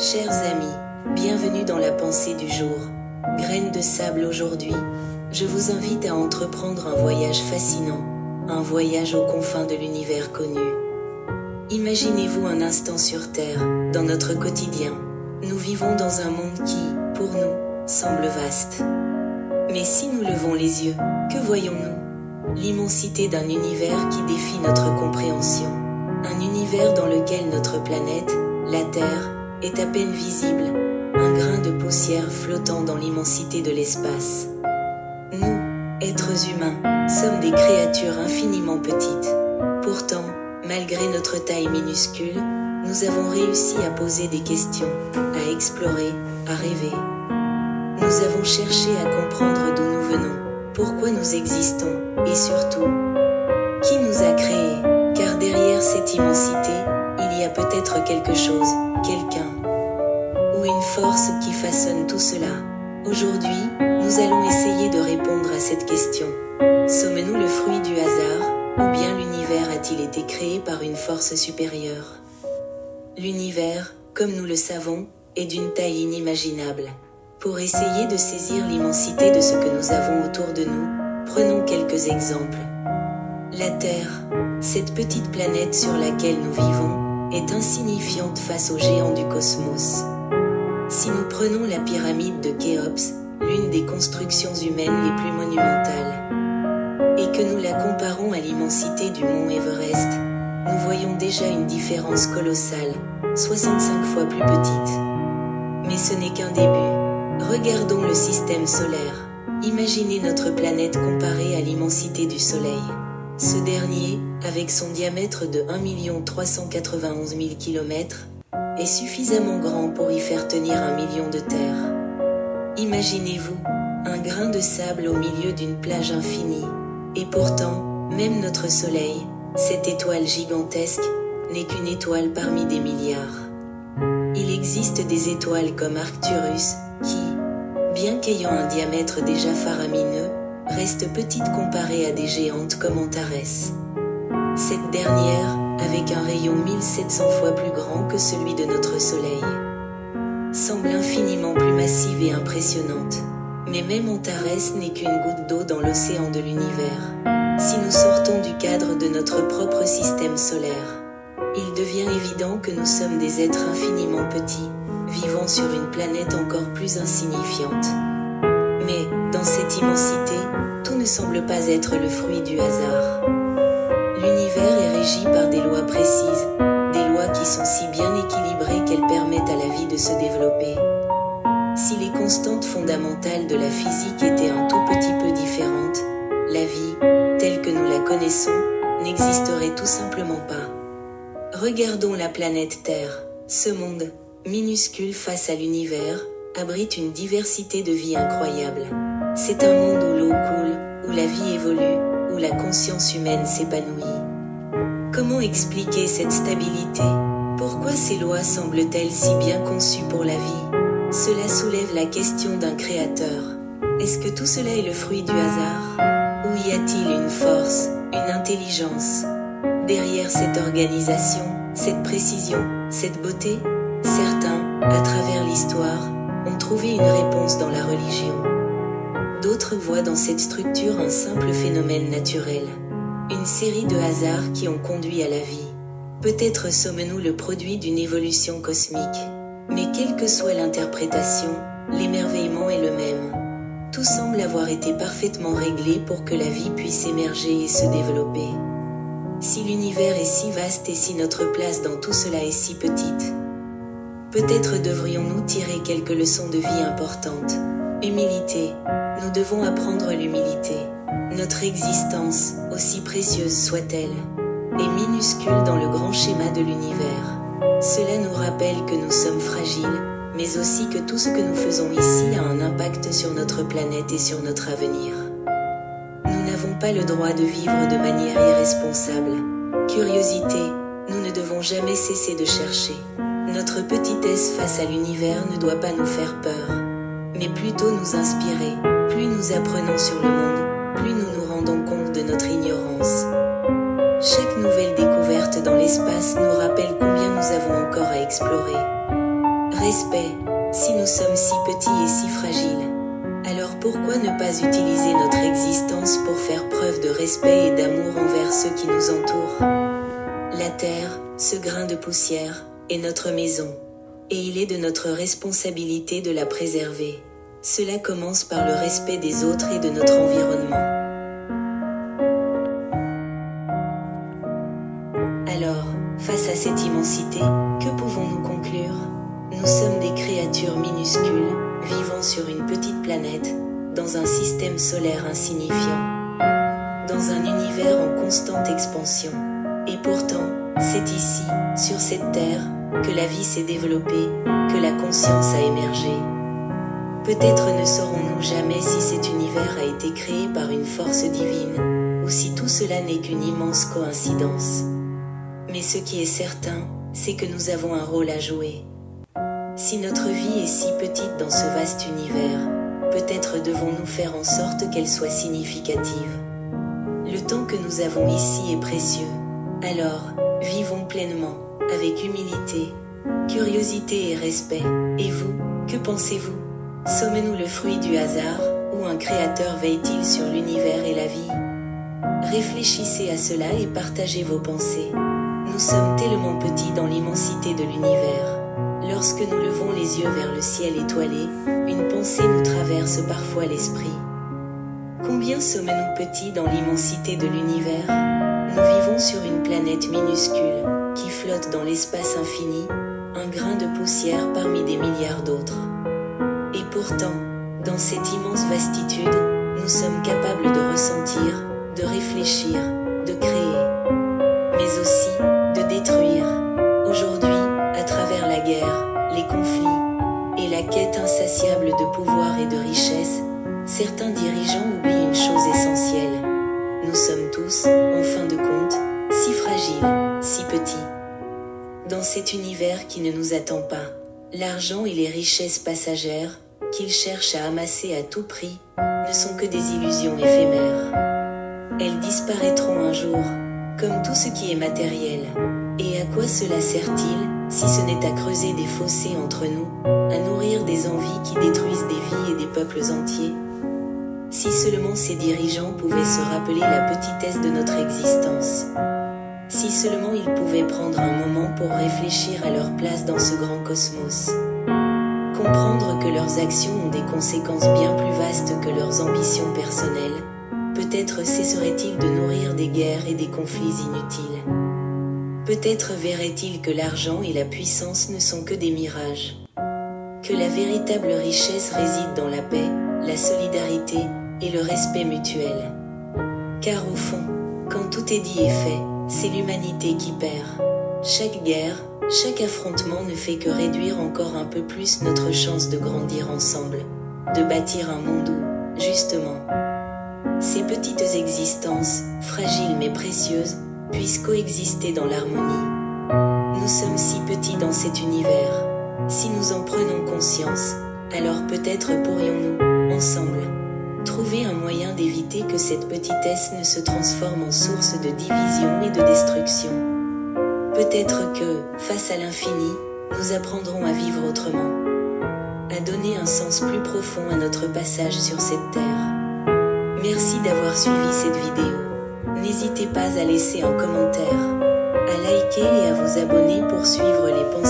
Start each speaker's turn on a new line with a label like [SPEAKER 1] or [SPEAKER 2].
[SPEAKER 1] Chers amis, bienvenue dans la pensée du jour. Graines de sable aujourd'hui, je vous invite à entreprendre un voyage fascinant, un voyage aux confins de l'univers connu. Imaginez-vous un instant sur Terre, dans notre quotidien. Nous vivons dans un monde qui, pour nous, semble vaste. Mais si nous levons les yeux, que voyons-nous? L'immensité d'un univers qui défie notre compréhension. Un univers dans lequel notre planète, la Terre, est à peine visible, un grain de poussière flottant dans l'immensité de l'espace. Nous, êtres humains, sommes des créatures infiniment petites. Pourtant, malgré notre taille minuscule, nous avons réussi à poser des questions, à explorer, à rêver. Nous avons cherché à comprendre d'où nous venons, pourquoi nous existons, et surtout, qui nous a créés, car derrière cette immensité, il y a peut-être quelque chose, quelqu'un, ou une force qui façonne tout cela. Aujourd'hui, nous allons essayer de répondre à cette question. Sommes-nous le fruit du hasard, ou bien l'univers a-t-il été créé par une force supérieure? L'univers, comme nous le savons, est d'une taille inimaginable. Pour essayer de saisir l'immensité de ce que nous avons autour de nous, prenons quelques exemples. La Terre, cette petite planète sur laquelle nous vivons, est insignifiante face aux géants du cosmos. Si nous prenons la pyramide de Khéops, l'une des constructions humaines les plus monumentales, et que nous la comparons à l'immensité du mont Everest, nous voyons déjà une différence colossale, 65 fois plus petite. Mais ce n'est qu'un début. Regardons le système solaire. Imaginez notre planète comparée à l'immensité du Soleil. Ce dernier, avec son diamètre de 1 391 000 km, est suffisamment grand pour y faire tenir 1 million de terres. Imaginez-vous, un grain de sable au milieu d'une plage infinie. Et pourtant, même notre Soleil, cette étoile gigantesque, n'est qu'une étoile parmi des milliards. Il existe des étoiles comme Arcturus, qui, bien qu'ayant un diamètre déjà faramineux, reste petite comparée à des géantes comme Antares. Cette dernière, avec un rayon 1700 fois plus grand que celui de notre Soleil, semble infiniment plus massive et impressionnante. Mais même Antares n'est qu'une goutte d'eau dans l'océan de l'univers. Si nous sortons du cadre de notre propre système solaire, il devient évident que nous sommes des êtres infiniment petits, vivant sur une planète encore plus insignifiante. Mais, dans cette immensité, tout ne semble pas être le fruit du hasard. L'univers est régi par des lois précises, des lois qui sont si bien équilibrées qu'elles permettent à la vie de se développer. Si les constantes fondamentales de la physique étaient un tout petit peu différentes, la vie, telle que nous la connaissons, n'existerait tout simplement pas. Regardons la planète Terre. Ce monde, minuscule face à l'univers, abrite une diversité de vie incroyable. C'est un monde où l'eau coule, où la vie évolue, où la conscience humaine s'épanouit. Comment expliquer cette stabilité? Pourquoi ces lois semblent-elles si bien conçues pour la vie? Cela soulève la question d'un créateur. Est-ce que tout cela est le fruit du hasard? Ou y a-t-il une force, une intelligence? Derrière cette organisation, cette précision, cette beauté, certains, à travers l'histoire, ont trouvé une réponse dans la religion. D'autres voient dans cette structure un simple phénomène naturel, une série de hasards qui ont conduit à la vie. Peut-être sommes-nous le produit d'une évolution cosmique. Mais quelle que soit l'interprétation, l'émerveillement est le même. Tout semble avoir été parfaitement réglé pour que la vie puisse émerger et se développer. Si l'univers est si vaste et si notre place dans tout cela est si petite, peut-être devrions-nous tirer quelques leçons de vie importantes. Humilité. Nous devons apprendre l'humilité. Notre existence, aussi précieuse soit-elle, est minuscule dans le grand schéma de l'univers. Cela nous rappelle que nous sommes fragiles, mais aussi que tout ce que nous faisons ici a un impact sur notre planète et sur notre avenir. Nous n'avons pas le droit de vivre de manière irresponsable. Curiosité, nous ne devons jamais cesser de chercher. Notre petitesse face à l'univers ne doit pas nous faire peur, mais plutôt nous inspirer. Plus nous apprenons sur le monde, plus nous nous rendons compte de notre ignorance. Chaque nouvelle découverte dans l'espace nous rappelle combien nous avons encore à explorer. Respect. Si nous sommes si petits et si fragiles, alors pourquoi ne pas utiliser notre existence pour faire preuve de respect et d'amour envers ceux qui nous entourent? La terre, ce grain de poussière, est notre maison, et il est de notre responsabilité de la préserver. Cela commence par le respect des autres et de notre environnement. Alors, face à cette immensité, que pouvons-nous conclure? Nous sommes des créatures minuscules, vivant sur une petite planète, dans un système solaire insignifiant, dans un univers en constante expansion. Et pourtant, c'est ici, sur cette terre, que la vie s'est développée, que la conscience a émergé. Peut-être ne saurons-nous jamais si cet univers a été créé par une force divine, ou si tout cela n'est qu'une immense coïncidence. Mais ce qui est certain, c'est que nous avons un rôle à jouer. Si notre vie est si petite dans ce vaste univers, peut-être devons-nous faire en sorte qu'elle soit significative. Le temps que nous avons ici est précieux. Alors, vivons pleinement, avec humilité, curiosité et respect. Et vous, que pensez-vous? Sommes-nous le fruit du hasard, ou un créateur veille-t-il sur l'univers et la vie? Réfléchissez à cela et partagez vos pensées. Nous sommes tellement petits dans l'immensité de l'univers. Lorsque nous levons les yeux vers le ciel étoilé, une pensée nous traverse parfois l'esprit. Combien sommes-nous petits dans l'immensité de l'univers? Nous vivons sur une planète minuscule, qui flotte dans l'espace infini, un grain de poussière parmi des milliards d'autres. Et pourtant, dans cette immense vastitude, nous sommes capables de ressentir, de réfléchir, de créer, mais aussi de détruire. Aujourd'hui, à travers la guerre, les conflits, et la quête insatiable de pouvoir et de richesse, certains dirigeants oublient une chose essentielle. Nous sommes tous, en fin de compte, si fragiles, si petits. Dans cet univers qui ne nous attend pas, l'argent et les richesses passagères, qu'ils cherchent à amasser à tout prix, ne sont que des illusions éphémères. Elles disparaîtront un jour, comme tout ce qui est matériel. Et à quoi cela sert-il, si ce n'est à creuser des fossés entre nous, à nourrir des envies qui détruisent des vies et des peuples entiers? Si seulement ces dirigeants pouvaient se rappeler la petitesse de notre existence. Si seulement ils pouvaient prendre un moment pour réfléchir à leur place dans ce grand cosmos. Comprendre que leurs actions ont des conséquences bien plus vastes que leurs ambitions personnelles. Peut-être cesseraient-ils de nourrir des guerres et des conflits inutiles. Peut-être verraient-ils que l'argent et la puissance ne sont que des mirages. Que la véritable richesse réside dans la paix, la solidarité et le respect mutuel. Car au fond, quand tout est dit et fait, c'est l'humanité qui perd. Chaque guerre, chaque affrontement ne fait que réduire encore un peu plus notre chance de grandir ensemble, de bâtir un monde où, justement, ces petites existences, fragiles mais précieuses, puissent coexister dans l'harmonie. Nous sommes si petits dans cet univers. Si nous en prenons conscience, alors peut-être pourrions-nous, ensemble, trouver un moyen d'éviter que cette petitesse ne se transforme en source de division et de destruction. Peut-être que, face à l'infini, nous apprendrons à vivre autrement, à donner un sens plus profond à notre passage sur cette terre. Merci d'avoir suivi cette vidéo. N'hésitez pas à laisser un commentaire, à liker et à vous abonner pour suivre les pensées